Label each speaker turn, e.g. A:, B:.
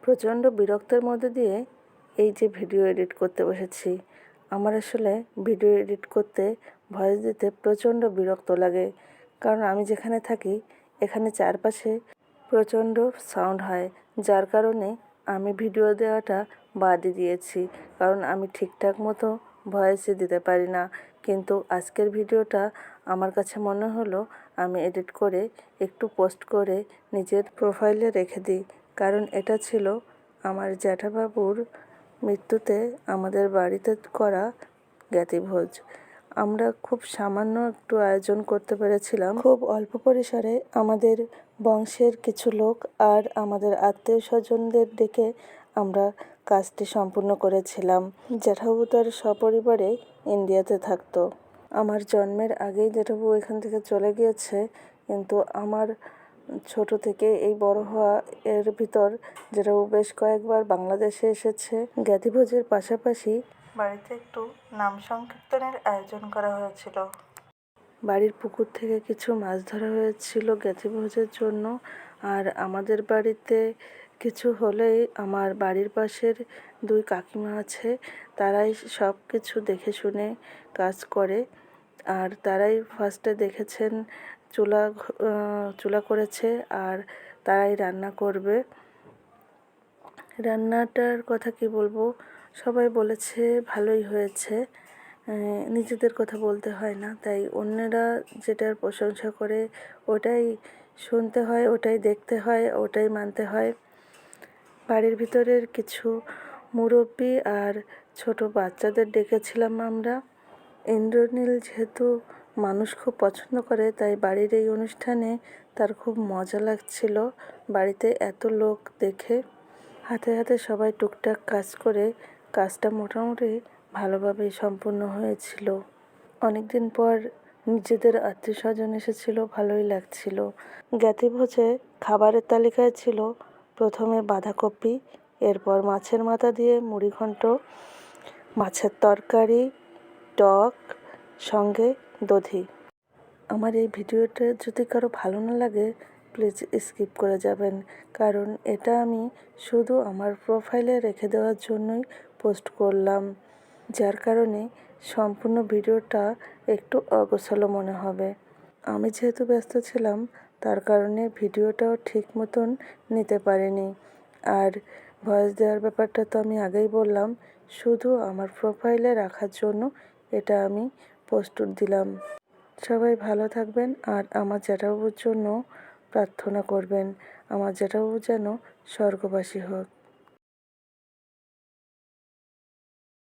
A: প্রচণ্ড বিরক্তের মধ্যে দিয়ে এই যে ভিডিও এডিট করতে বসেছি। আমার আসলে ভিডিও এডিট করতে, ভয়েস দিতে প্রচণ্ড বিরক্ত লাগে। কারণ আমি যেখানে থাকি এখানে চারপাশে প্রচণ্ড সাউন্ড হয়, যার কারণে আমি ভিডিও দেওয়াটা বাদই দিয়েছি। কারণ আমি ঠিকঠাক মতো ভয়েসই দিতে পারি না। কিন্তু আজকের ভিডিওটা আমার কাছে মনে হলো আমি এডিট করে একটু পোস্ট করে নিজের প্রোফাইলে রেখে দিই। কারণ এটা ছিল আমার জ্যাঠাবাবুর মৃত্যুতে আমাদের বাড়িতে করা জ্ঞাতিভোজ। আমরা খুব সামান্য একটু আয়োজন করতে পেরেছিলাম, খুব অল্প পরিসরে আমাদের বংশের কিছু লোক আর আমাদের আত্মীয় স্বজনদের ডেকে আমরা কাজটি সম্পূর্ণ করেছিলাম। জ্যাঠাবাবু তার সপরিবারে ইন্ডিয়াতে থাকতো। আমার জন্মের আগেই জ্যাঠাবাবু এখান থেকে চলে গিয়েছে, কিন্তু আমার ছোট থেকে এই বড় হওয়া এর ভিতর জ্যাঠাবাবু বেশ কয়েকবার বাংলাদেশে এসেছে। জ্ঞাতিভোজের পাশাপাশি বাড়িতে একটু নাম সংকীর্তনের আয়োজন করা হয়েছিল। বাড়ির পুকুর থেকে কিছু মাছ ধরা হয়েছিল জ্ঞাতিভোজের জন্য। আর আমাদের বাড়িতে কিছু হলেই আমার বাড়ির পাশের দুই কাকিমা আছে, তারাই সব কিছু দেখে শুনে কাজ করে। আর তারাই ফার্স্টে দেখেছেন চুলা করেছে, আর তারাই রান্না করবে। রান্নাটার কথা কি বলবো, সবাই বলেছে ভালোই হয়েছে। নিজেদের কথা বলতে হয় না, তাই অন্যেরা যেটার প্রশংসা করে ওটাই শুনতে হয়, ওটাই দেখতে হয়, ওটাই মানতে হয়। বাড়ির ভিতরের কিছু মুরব্বি আর ছোট বাচ্চাদের ডেকেছিলাম আমরা। ইন্দ্রনীল যেহেতু মানুষ খুব পছন্দ করে, তাই বাড়ির এই অনুষ্ঠানে তার খুব মজা লাগছিল বাড়িতে এত লোক দেখে। হাতে হাতে সবাই টুকটাক কাজ করে কাজটা মোটামুটি ভালোভাবেই সম্পূর্ণ হয়েছিল। অনেকদিন পর নিজেদের আত্মীয় স্বজন এসেছিল, ভালোই লাগছিল। জ্ঞাতিভোজে খাবারের তালিকায় ছিল প্রথমে বাঁধাকপি, এরপর মাছের মাথা দিয়ে মুড়িঘণ্ট, মাছের তরকারি, টক, সঙ্গে দধি। আমার এই ভিডিওটা যদি কারো ভালো না লাগে প্লিজ স্কিপ করে যাবেন, কারণ এটা আমি শুধু আমার প্রোফাইলে রেখে দেওয়ার জন্যই পোস্ট করলাম, যার কারণে সম্পূর্ণ ভিডিওটা একটু অগোছালো মনে হবে। আমি যেহেতু ব্যস্ত ছিলাম তার কারণে ভিডিওটাও ঠিক মতন নিতে পারিনি। আর ভয়েস দেওয়ার ব্যাপারটা তো আমি আগেই বললাম, শুধু আমার প্রোফাইলে রাখার জন্য এটা আমি পোস্ট দিলাম। সবাই ভালো থাকবেন আর আমার জ্যাঠাবাবুর জন্য প্রার্থনা করবেন, আমার জ্যাঠাবাবু যেন স্বর্গবাসী হোক।